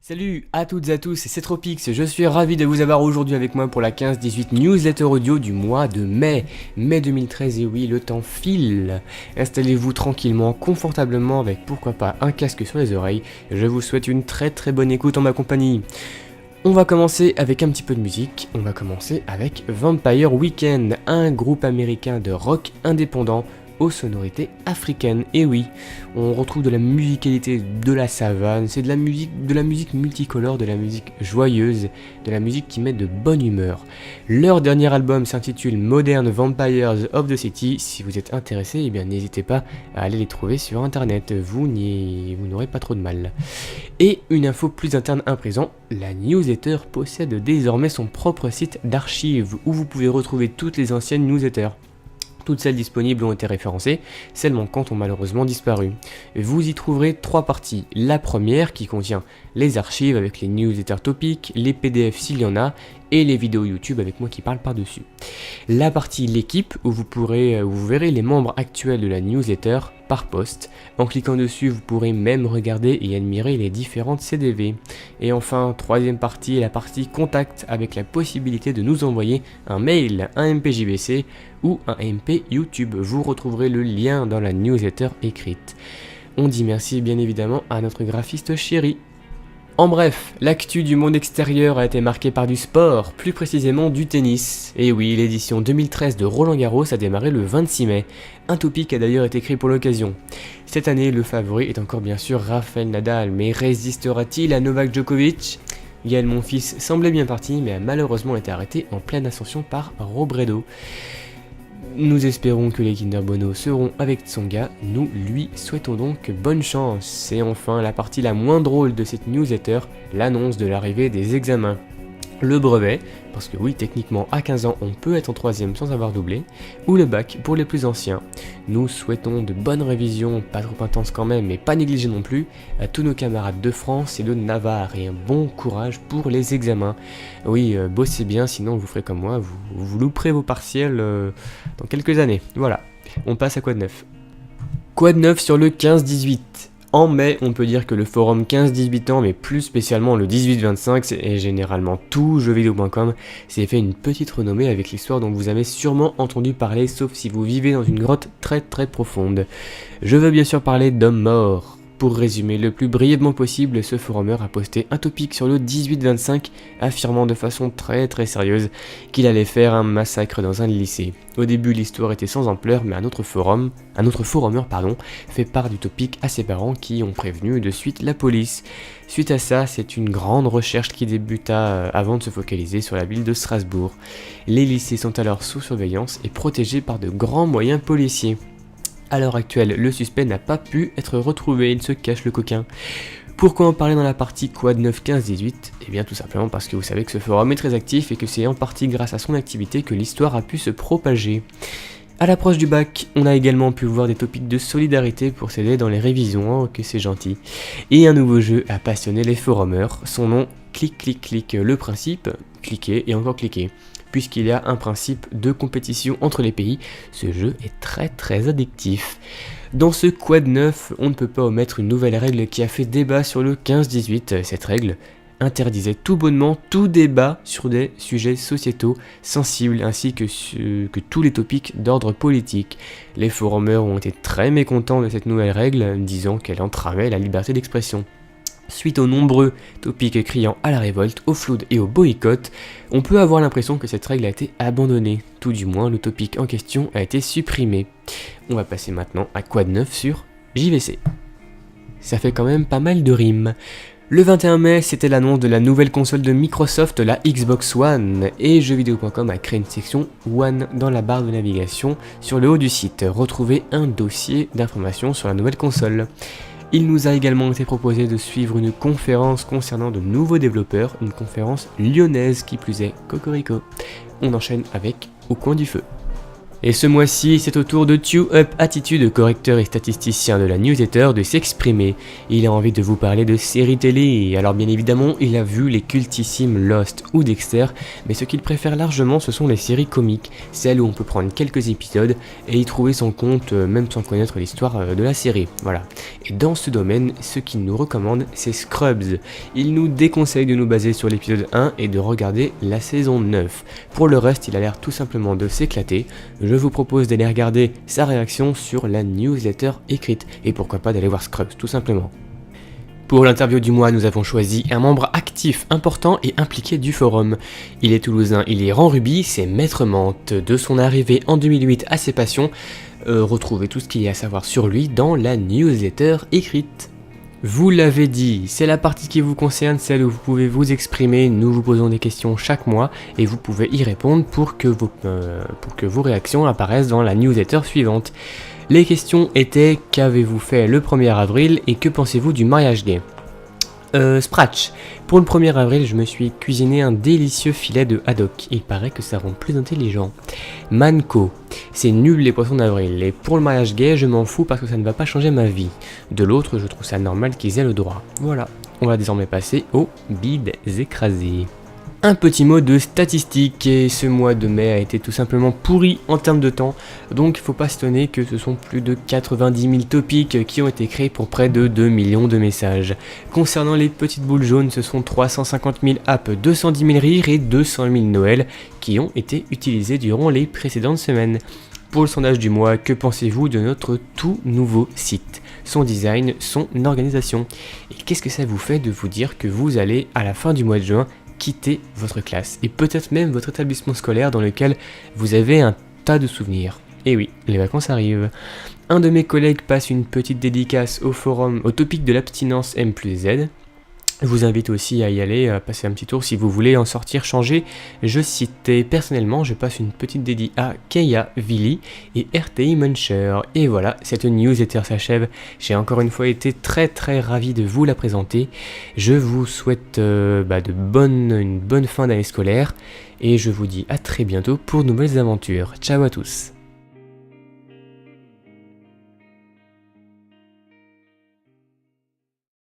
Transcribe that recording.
Salut à toutes et à tous, c'est Tropix, je suis ravi de vous avoir aujourd'hui avec moi pour la 15-18 newsletter audio du mois de mai 2013, et oui, le temps file. Installez-vous tranquillement, confortablement, avec pourquoi pas un casque sur les oreilles, je vous souhaite une très bonne écoute en ma compagnie. On va commencer avec un petit peu de musique, on va commencer avec Vampire Weekend, un groupe américain de rock indépendant aux sonorités africaines. Et oui, on retrouve de la musicalité de la savane, c'est de la musique multicolore, de la musique joyeuse, de la musique qui met de bonne humeur. Leur dernier album s'intitule Modern Vampires of the City. Si vous êtes intéressé, eh bien n'hésitez pas à aller les trouver sur internet, vous n'aurez pas trop de mal. Et une info plus interne à présent, la newsletter possède désormais son propre site d'archives où vous pouvez retrouver toutes les anciennes newsletters. Toutes celles disponibles ont été référencées, celles manquantes ont malheureusement disparu. Vous y trouverez 3 parties. La première qui contient les archives avec les newsletters topiques, les PDF s'il y en a, et les vidéos YouTube avec moi qui parle par-dessus. La partie l'équipe où vous verrez les membres actuels de la newsletter par poste. En cliquant dessus, vous pourrez même regarder et admirer les différentes CDV. Et enfin, troisième partie, la partie contact avec la possibilité de nous envoyer un mail, un MP/JVC ou un MP YouTube. Vous retrouverez le lien dans la newsletter écrite. On dit merci bien évidemment à notre graphiste chéri. En bref, l'actu du monde extérieur a été marquée par du sport, plus précisément du tennis. Et oui, l'édition 2013 de Roland Garros a démarré le 26 mai. Un topic a d'ailleurs été créé pour l'occasion. Cette année, le favori est encore bien sûr Rafael Nadal, mais résistera-t-il à Novak Djokovic ? Gaël Monfils semblait bien parti, mais a malheureusement été arrêté en pleine ascension par Robredo. Nous espérons que les Kinder Bueno seront avec Tsonga, nous lui souhaitons donc bonne chance. Et enfin, la partie la moins drôle de cette newsletter, l'annonce de l'arrivée des examens. Le brevet, parce que oui, techniquement à 15 ans on peut être en 3ème sans avoir doublé, ou le bac pour les plus anciens. Nous souhaitons de bonnes révisions, pas trop intenses quand même, mais pas négligées non plus, à tous nos camarades de France et de Navarre, et un bon courage pour les examens. Oui, bossez bien, sinon vous ferez comme moi, vous louperez vos partiels dans quelques années. Voilà, on passe à quoi de neuf ? Quoi de neuf sur le 15-18 ? En mai, on peut dire que le forum 15-18 ans, mais plus spécialement le 18-25, et généralement tout jeuxvideo.com, s'est fait une petite renommée avec l'histoire dont vous avez sûrement entendu parler, sauf si vous vivez dans une grotte très profonde. Je veux bien sûr parler d'hommes morts. Pour résumer le plus brièvement possible, ce forumeur a posté un topic sur le 18-25, affirmant de façon très sérieuse qu'il allait faire un massacre dans un lycée. Au début, l'histoire était sans ampleur, mais un autre forumeur fait part du topic à ses parents qui ont prévenu de suite la police. Suite à ça, c'est une grande recherche qui débuta avant de se focaliser sur la ville de Strasbourg. Les lycées sont alors sous surveillance et protégés par de grands moyens policiers. À l'heure actuelle, le suspect n'a pas pu être retrouvé, il se cache le coquin. Pourquoi en parler dans la partie Quad 9 15-18 ? Eh bien tout simplement parce que vous savez que ce forum est très actif et que c'est en partie grâce à son activité que l'histoire a pu se propager. À l'approche du bac, on a également pu voir des topics de solidarité pour s'aider dans les révisions, oh que c'est gentil. Et un nouveau jeu a passionné les forumers, son nom clic, le principe, cliquer et encore cliquer. Puisqu'il y a un principe de compétition entre les pays, ce jeu est très addictif. Dans ce Quad 9, on ne peut pas omettre une nouvelle règle qui a fait débat sur le 15-18. Cette règle interdisait tout bonnement tout débat sur des sujets sociétaux sensibles ainsi que tous les topics d'ordre politique. Les forumers ont été très mécontents de cette nouvelle règle, disant qu'elle entravait la liberté d'expression. Suite aux nombreux topics criant à la révolte, au flood et au boycott, on peut avoir l'impression que cette règle a été abandonnée. Tout du moins, le topic en question a été supprimé. On va passer maintenant à Quad 9 sur JVC. Ça fait quand même pas mal de rimes. Le 21 mai, c'était l'annonce de la nouvelle console de Microsoft, la Xbox One, et jeuxvideo.com a créé une section One dans la barre de navigation sur le haut du site. Retrouvez un dossier d'informations sur la nouvelle console. Il nous a également été proposé de suivre une conférence concernant de nouveaux développeurs, une conférence lyonnaise qui plus est, cocorico. On enchaîne avec Au coin du feu. Et ce mois-ci, c'est au tour de TueUp Attitude, correcteur et statisticien de la newsletter, de s'exprimer. Il a envie de vous parler de séries télé. Alors bien évidemment, il a vu les cultissimes Lost ou Dexter, mais ce qu'il préfère largement, ce sont les séries comiques, celles où on peut prendre quelques épisodes et y trouver son compte, même sans connaître l'histoire de la série. Voilà. Et dans ce domaine, ce qu'il nous recommande, c'est Scrubs. Il nous déconseille de nous baser sur l'épisode 1 et de regarder la saison 9. Pour le reste, il a l'air tout simplement de s'éclater. Je vous propose d'aller regarder sa réaction sur la newsletter écrite, et pourquoi pas d'aller voir Scrubs tout simplement. Pour l'interview du mois, nous avons choisi un membre actif, important et impliqué du forum. Il est toulousain, il est Ranruby, c'est Maître Mante. De son arrivée en 2008 à ses passions, retrouvez tout ce qu'il y a à savoir sur lui dans la newsletter écrite. Vous l'avez dit, c'est la partie qui vous concerne, celle où vous pouvez vous exprimer. Nous vous posons des questions chaque mois et vous pouvez y répondre pour que vos réactions apparaissent dans la newsletter suivante. Les questions étaient: qu'avez-vous fait le 1er avril et que pensez-vous du mariage gay? Spratch. Pour le 1er avril, je me suis cuisiné un délicieux filet de haddock. Il paraît que ça rend plus intelligent. Manco. C'est nul les poissons d'avril. Et pour le mariage gay, je m'en fous parce que ça ne va pas changer ma vie. De l'autre, je trouve ça normal qu'ils aient le droit. Voilà. On va désormais passer aux bides écrasées. Un petit mot de statistique, et ce mois de mai a été tout simplement pourri en termes de temps, donc il faut pas s'étonner que ce sont plus de 90 000 topics qui ont été créés pour près de 2 millions de messages. Concernant les petites boules jaunes, ce sont 350 000 apps, 210 000 rires et 200 000 Noël qui ont été utilisés durant les précédentes semaines. Pour le sondage du mois, que pensez-vous de notre tout nouveau site, son design, son organisation? Et qu'est-ce que ça vous fait de vous dire que vous allez, à la fin du mois de juin, quitter votre classe et peut-être même votre établissement scolaire dans lequel vous avez un tas de souvenirs? Et oui, les vacances arrivent. Un de mes collègues passe une petite dédicace au forum au topic de l'abstinence M+Z. Je vous invite aussi à y aller, à passer un petit tour si vous voulez en sortir changer. Je cite, et personnellement, je passe une petite dédie à Keia, Vili et RTI Muncher. Et voilà, cette newsletter s'achève. J'ai encore une fois été très ravi de vous la présenter. Je vous souhaite une bonne fin d'année scolaire et je vous dis à très bientôt pour de nouvelles aventures. Ciao à tous.